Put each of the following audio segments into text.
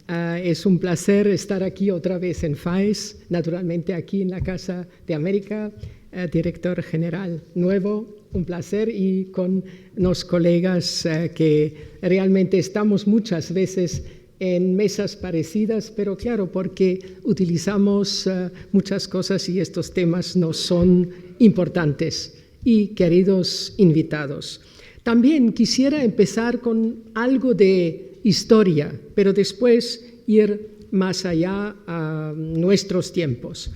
Es un placer estar aquí otra vez en FAES, naturalmente aquí en la Casa de América, director general nuevo, un placer, y con los colegas que realmente estamos muchas veces en mesas parecidas, pero claro, porque utilizamos muchas cosas y estos temas nos son importantes. Y queridos invitados, también quisiera empezar con algo de historia, pero después ir más allá a nuestros tiempos.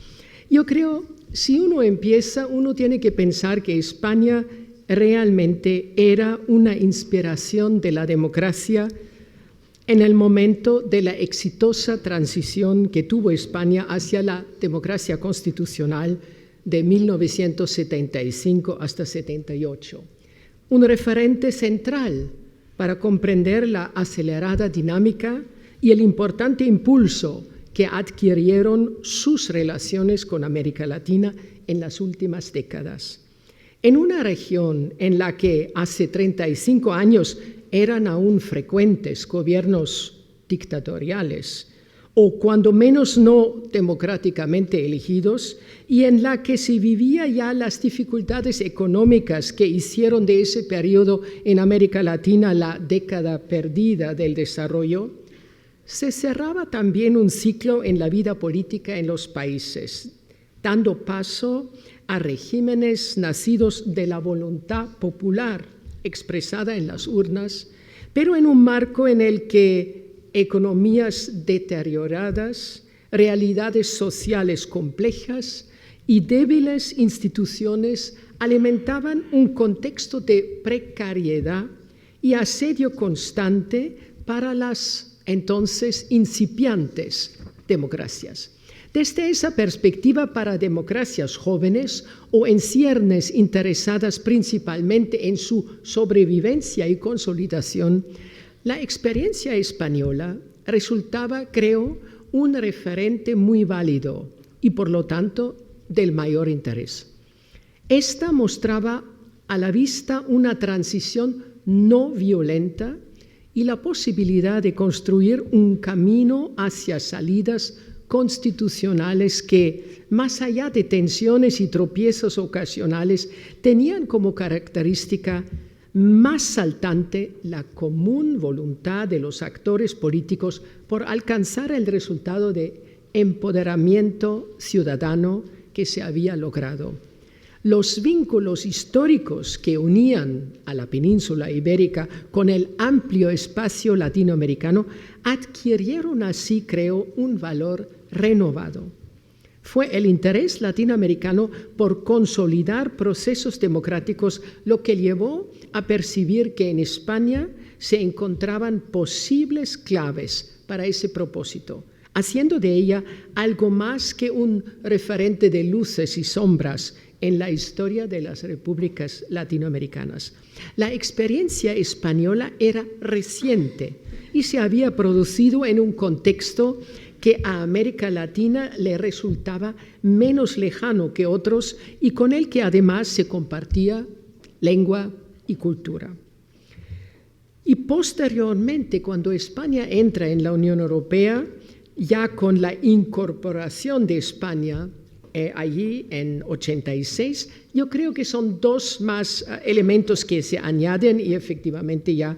Yo creo, si uno empieza, uno tiene que pensar que España realmente era una inspiración de la democracia en el momento de la exitosa transición que tuvo España hacia la democracia constitucional de 1975 hasta 78. Un referente central para comprender la acelerada dinámica y el importante impulso que adquirieron sus relaciones con América Latina en las últimas décadas. En una región en la que hace 35 años eran aún frecuentes gobiernos dictatoriales, o cuando menos no democráticamente elegidos, y en la que se vivía ya las dificultades económicas que hicieron de ese periodo en América Latina la década perdida del desarrollo, se cerraba también un ciclo en la vida política en los países, dando paso a regímenes nacidos de la voluntad popular expresada en las urnas, pero en un marco en el que economías deterioradas, realidades sociales complejas y débiles instituciones alimentaban un contexto de precariedad y asedio constante para las entonces incipiantes democracias. Desde esa perspectiva, para democracias jóvenes o en ciernes interesadas principalmente en su sobrevivencia y consolidación, la experiencia española resultaba, creo, un referente muy válido y, por lo tanto, del mayor interés. Esta mostraba a la vista una transición no violenta y la posibilidad de construir un camino hacia salidas constitucionales que, más allá de tensiones y tropiezos ocasionales, tenían como característica más saltante la común voluntad de los actores políticos por alcanzar el resultado de empoderamiento ciudadano que se había logrado. Los vínculos históricos que unían a la península ibérica con el amplio espacio latinoamericano adquirieron así, creo, un valor renovado. Fue el interés latinoamericano por consolidar procesos democráticos lo que llevó a percibir que en España se encontraban posibles claves para ese propósito, haciendo de ella algo más que un referente de luces y sombras en la historia de las repúblicas latinoamericanas. La experiencia española era reciente y se había producido en un contexto que a América Latina le resultaba menos lejano que otros y con el que además se compartía lengua y cultura. Y posteriormente, cuando España entra en la Unión Europea, ya con la incorporación de España allí en 86, yo creo que son dos más elementos que se añaden y efectivamente ya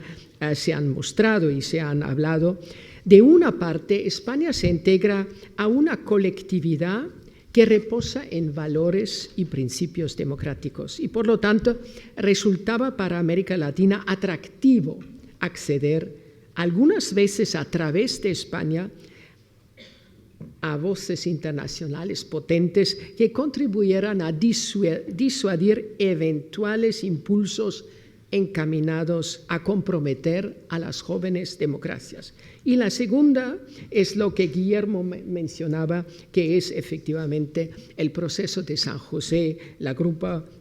se han mostrado y se han hablado. De una parte, España se integra a una colectividad que reposa en valores y principios democráticos y, por lo tanto, resultaba para América Latina atractivo acceder, algunas veces a través de España, a voces internacionales potentes que contribuyeran a disuadir eventuales impulsos encaminados a comprometer a las jóvenes democracias. Y la segunda es lo que Guillermo mencionaba, que es efectivamente el proceso de San José,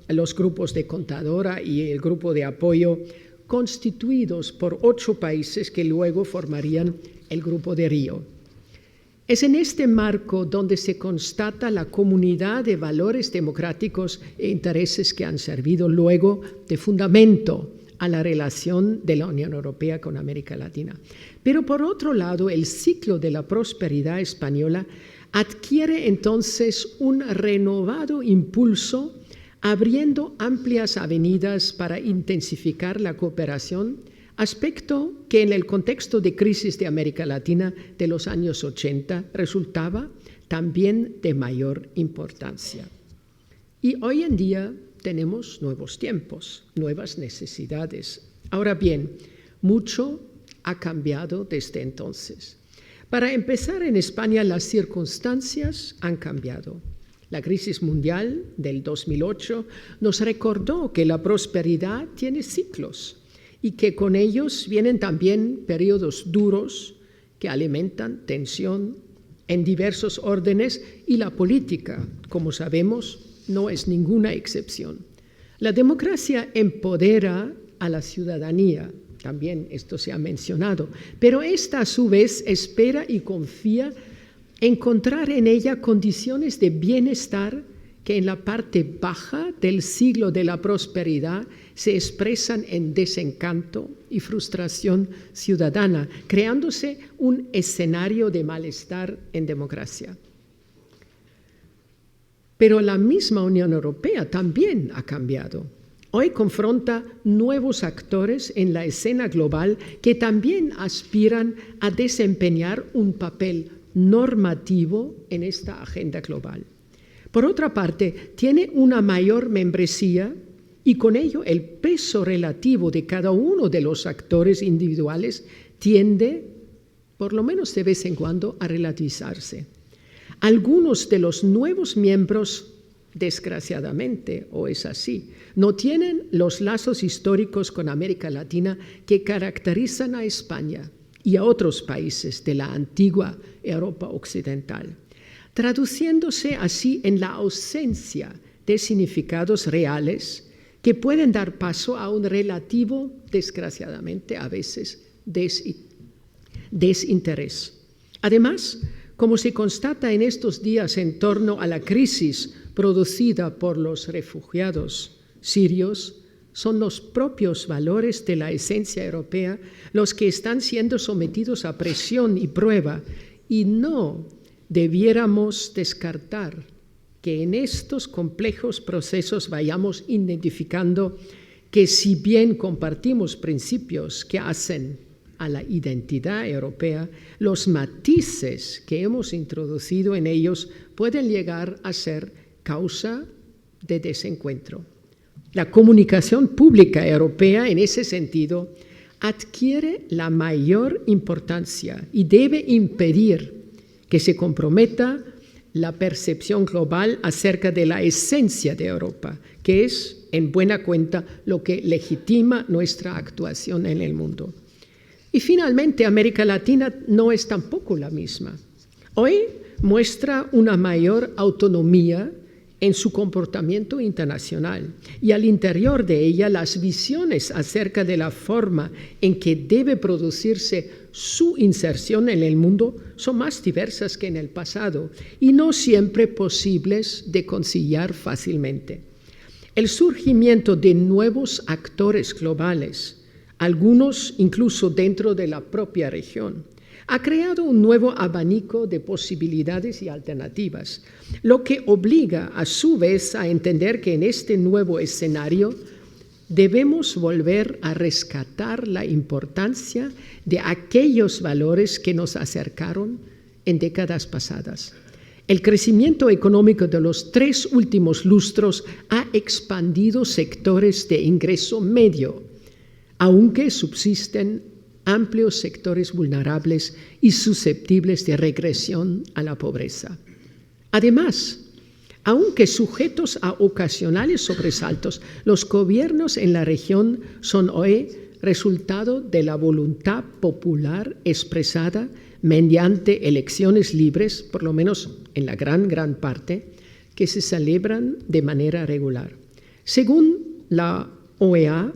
los grupos de contadora y el grupo de apoyo constituidos por 8 países que luego formarían el Grupo de Río. Es en este marco donde se constata la comunidad de valores democráticos e intereses que han servido luego de fundamento a la relación de la Unión Europea con América Latina. Pero por otro lado, el ciclo de la prosperidad española adquiere entonces un renovado impulso, abriendo amplias avenidas para intensificar la cooperación, aspecto que en el contexto de crisis de América Latina de los años 80 resultaba también de mayor importancia. Y hoy en día tenemos nuevos tiempos, nuevas necesidades. Ahora bien, mucho ha cambiado desde entonces. Para empezar, en España las circunstancias han cambiado. La crisis mundial del 2008 nos recordó que la prosperidad tiene ciclos y que con ellos vienen también periodos duros que alimentan tensión en diversos órdenes, y la política, como sabemos, no es ninguna excepción. La democracia empodera a la ciudadanía, también esto se ha mencionado, pero esta a su vez espera y confía encontrar en ella condiciones de bienestar que en la parte baja del siglo de la prosperidad se expresan en desencanto y frustración ciudadana, creándose un escenario de malestar en democracia. Pero la misma Unión Europea también ha cambiado. Hoy confronta nuevos actores en la escena global que también aspiran a desempeñar un papel normativo en esta agenda global. Por otra parte, tiene una mayor membresía y con ello el peso relativo de cada uno de los actores individuales tiende, por lo menos de vez en cuando, a relativizarse. Algunos de los nuevos miembros, desgraciadamente, o es así, no tienen los lazos históricos con América Latina que caracterizan a España y a otros países de la antigua Europa occidental, traduciéndose así en la ausencia de significados reales que pueden dar paso a un relativo, desgraciadamente a veces, desinterés. Además, como se constata en estos días en torno a la crisis producida por los refugiados sirios, son los propios valores de la esencia europea los que están siendo sometidos a presión y prueba, y no debiéramos descartar que en estos complejos procesos vayamos identificando que si bien compartimos principios que hacen a la identidad europea, los matices que hemos introducido en ellos pueden llegar a ser causa de desencuentro. La comunicación pública europea, en ese sentido, adquiere la mayor importancia y debe impedir que se comprometa la percepción global acerca de la esencia de Europa, que es, en buena cuenta, lo que legitima nuestra actuación en el mundo. Y finalmente, América Latina no es tampoco la misma. Hoy muestra una mayor autonomía en su comportamiento internacional, y al interior de ella las visiones acerca de la forma en que debe producirse su inserción en el mundo son más diversas que en el pasado y no siempre posibles de conciliar fácilmente. El surgimiento de nuevos actores globales, algunos incluso dentro de la propia región, ha creado un nuevo abanico de posibilidades y alternativas, lo que obliga a su vez a entender que en este nuevo escenario debemos volver a rescatar la importancia de aquellos valores que nos acercaron en décadas pasadas. El crecimiento económico de los 3 últimos lustros ha expandido sectores de ingreso medio, aunque subsisten amplios sectores vulnerables y susceptibles de regresión a la pobreza. Además, aunque sujetos a ocasionales sobresaltos, los gobiernos en la región son hoy resultado de la voluntad popular expresada mediante elecciones libres, por lo menos en la gran parte, que se celebran de manera regular. Según la OEA,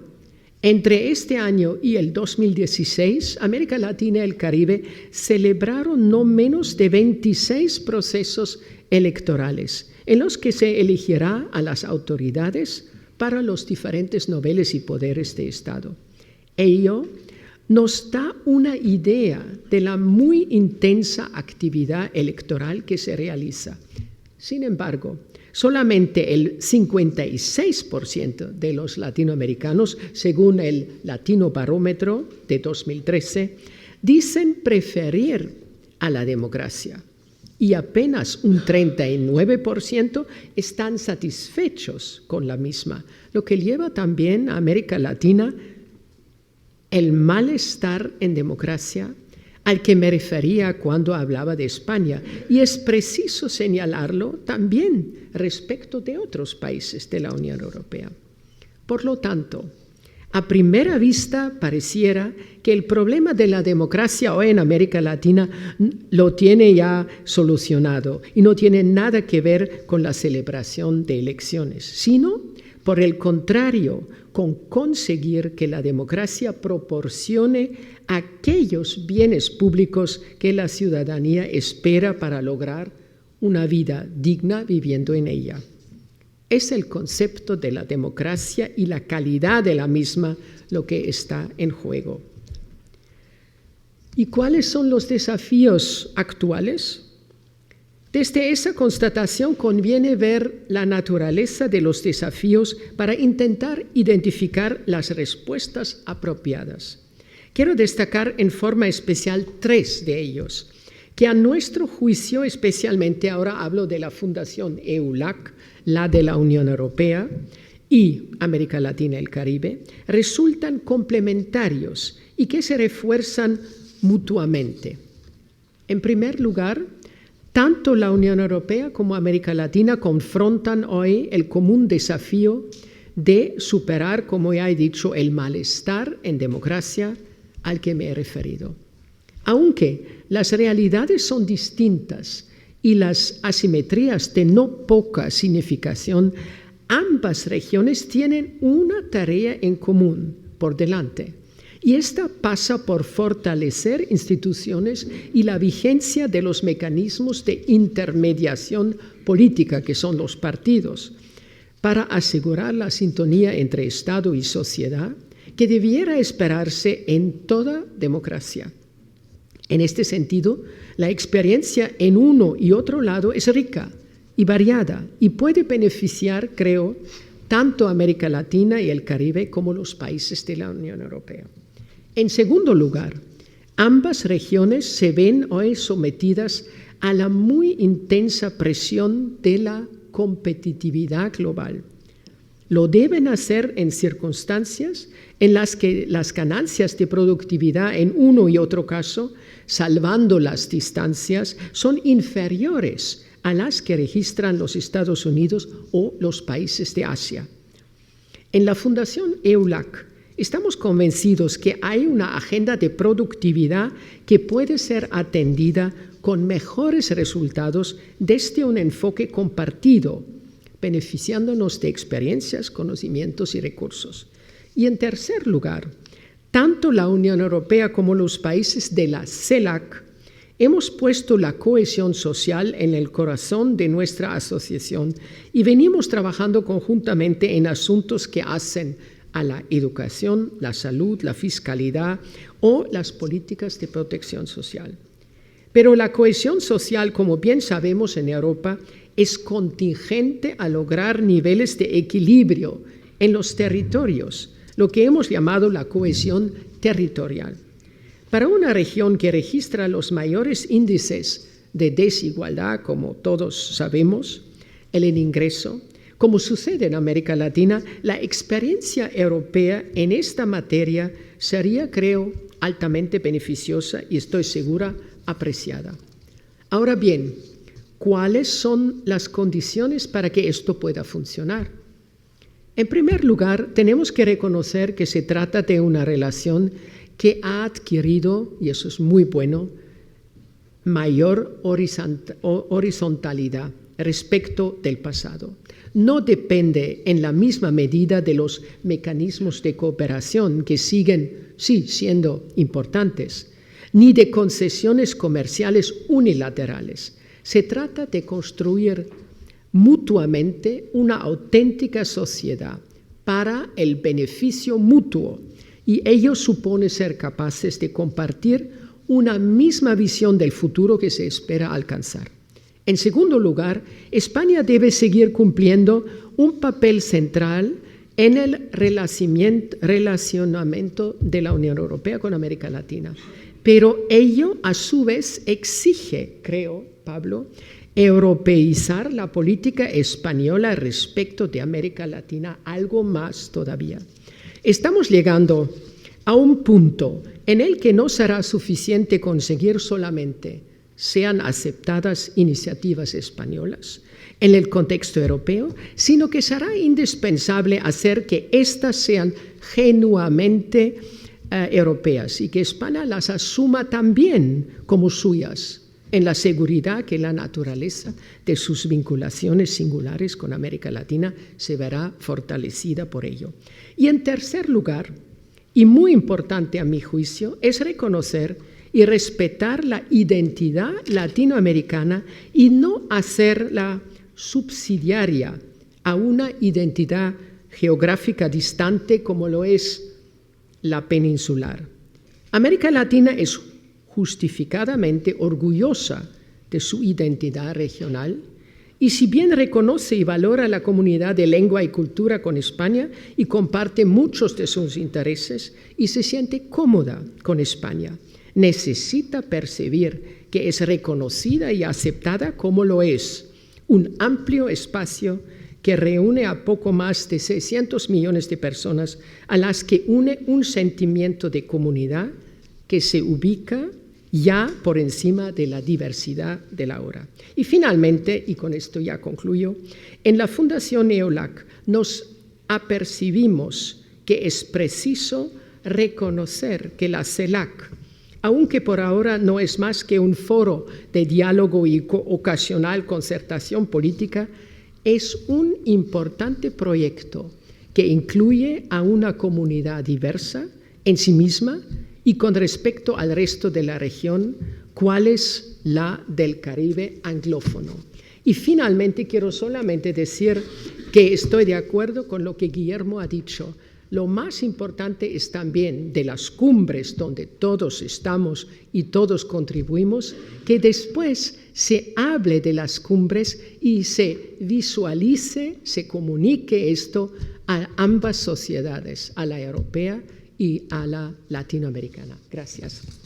entre este año y el 2016, América Latina y el Caribe celebraron no menos de 26 procesos electorales, en los que se elegirá a las autoridades para los diferentes niveles y poderes de Estado. Ello nos da una idea de la muy intensa actividad electoral que se realiza. Sin embargo, solamente el 56% de los latinoamericanos, según el Latino Barómetro de 2013, dicen preferir a la democracia y apenas un 39% están satisfechos con la misma, lo que lleva también a América Latina el malestar en democracia al que me refería cuando hablaba de España, y es preciso señalarlo también respecto de otros países de la Unión Europea. Por lo tanto, a primera vista pareciera que el problema de la democracia hoy en América Latina lo tiene ya solucionado y no tiene nada que ver con la celebración de elecciones, sino, por el contrario, con conseguir que la democracia proporcione aquellos bienes públicos que la ciudadanía espera para lograr una vida digna viviendo en ella. Es el concepto de la democracia y la calidad de la misma lo que está en juego. ¿Y cuáles son los desafíos actuales? Desde esa constatación conviene ver la naturaleza de los desafíos para intentar identificar las respuestas apropiadas. Quiero destacar en forma especial 3 de ellos, que a nuestro juicio, especialmente ahora hablo de la Fundación EULAC, la de la Unión Europea y América Latina y el Caribe, resultan complementarios y que se refuerzan mutuamente. En primer lugar, tanto la Unión Europea como América Latina confrontan hoy el común desafío de superar, como ya he dicho, el malestar en democracia al que me he referido. Aunque las realidades son distintas y las asimetrías de no poca significación, ambas regiones tienen una tarea en común por delante. Y esta pasa por fortalecer instituciones y la vigencia de los mecanismos de intermediación política, que son los partidos, para asegurar la sintonía entre Estado y sociedad que debiera esperarse en toda democracia. En este sentido, la experiencia en uno y otro lado es rica y variada y puede beneficiar, creo, tanto a América Latina y el Caribe como los países de la Unión Europea. En segundo lugar, ambas regiones se ven hoy sometidas a la muy intensa presión de la competitividad global. Lo deben hacer en circunstancias en las que las ganancias de productividad en uno y otro caso, salvando las distancias, son inferiores a las que registran los Estados Unidos o los países de Asia. En la Fundación EULAC estamos convencidos que hay una agenda de productividad que puede ser atendida con mejores resultados desde un enfoque compartido, beneficiándonos de experiencias, conocimientos y recursos. Y en tercer lugar, tanto la Unión Europea como los países de la CELAC hemos puesto la cohesión social en el corazón de nuestra asociación y venimos trabajando conjuntamente en asuntos que hacen a la educación, la salud, la fiscalidad o las políticas de protección social. Pero la cohesión social, como bien sabemos en Europa, es contingente a lograr niveles de equilibrio en los territorios, lo que hemos llamado la cohesión territorial. Para una región que registra los mayores índices de desigualdad, como todos sabemos, el ingreso, como sucede en América Latina, la experiencia europea en esta materia sería, creo, altamente beneficiosa y estoy segura, apreciada. Ahora bien, ¿cuáles son las condiciones para que esto pueda funcionar? En primer lugar, tenemos que reconocer que se trata de una relación que ha adquirido, y eso es muy bueno, mayor horizontalidad respecto del pasado. No depende en la misma medida de los mecanismos de cooperación que siguen, sí, siendo importantes, ni de concesiones comerciales unilaterales. Se trata de construir mutuamente una auténtica sociedad para el beneficio mutuo y ello supone ser capaces de compartir una misma visión del futuro que se espera alcanzar. En segundo lugar, España debe seguir cumpliendo un papel central en el relacionamiento de la Unión Europea con América Latina. Pero ello, a su vez, exige, creo, Pablo, europeizar la política española respecto de América Latina, algo más todavía. Estamos llegando a un punto en el que no será suficiente conseguir solamente sean aceptadas iniciativas españolas en el contexto europeo, sino que será indispensable hacer que éstas sean genuinamente europeas y que España las asuma también como suyas, en la seguridad que la naturaleza de sus vinculaciones singulares con América Latina se verá fortalecida por ello. Y en tercer lugar, y muy importante a mi juicio, es reconocer y respetar la identidad latinoamericana y no hacerla subsidiaria a una identidad geográfica distante como lo es la peninsular. América Latina es justificadamente orgullosa de su identidad regional y si bien reconoce y valora la comunidad de lengua y cultura con España y comparte muchos de sus intereses y se siente cómoda con España, necesita percibir que es reconocida y aceptada como lo es, un amplio espacio que reúne a poco más de 600 millones de personas a las que une un sentimiento de comunidad que se ubica ya por encima de la diversidad de la hora. Y finalmente, y con esto ya concluyo, en la Fundación EOLAC nos apercibimos que es preciso reconocer que la CELAC, aunque por ahora no es más que un foro de diálogo y ocasional concertación política, es un importante proyecto que incluye a una comunidad diversa en sí misma y con respecto al resto de la región, cuál es la del Caribe anglófono. Y finalmente quiero solamente decir que estoy de acuerdo con lo que Guillermo ha dicho. Lo más importante es también de las cumbres donde todos estamos y todos contribuimos, que después se hable de las cumbres y se visualice, se comunique esto a ambas sociedades, a la europea y a la latinoamericana. Gracias.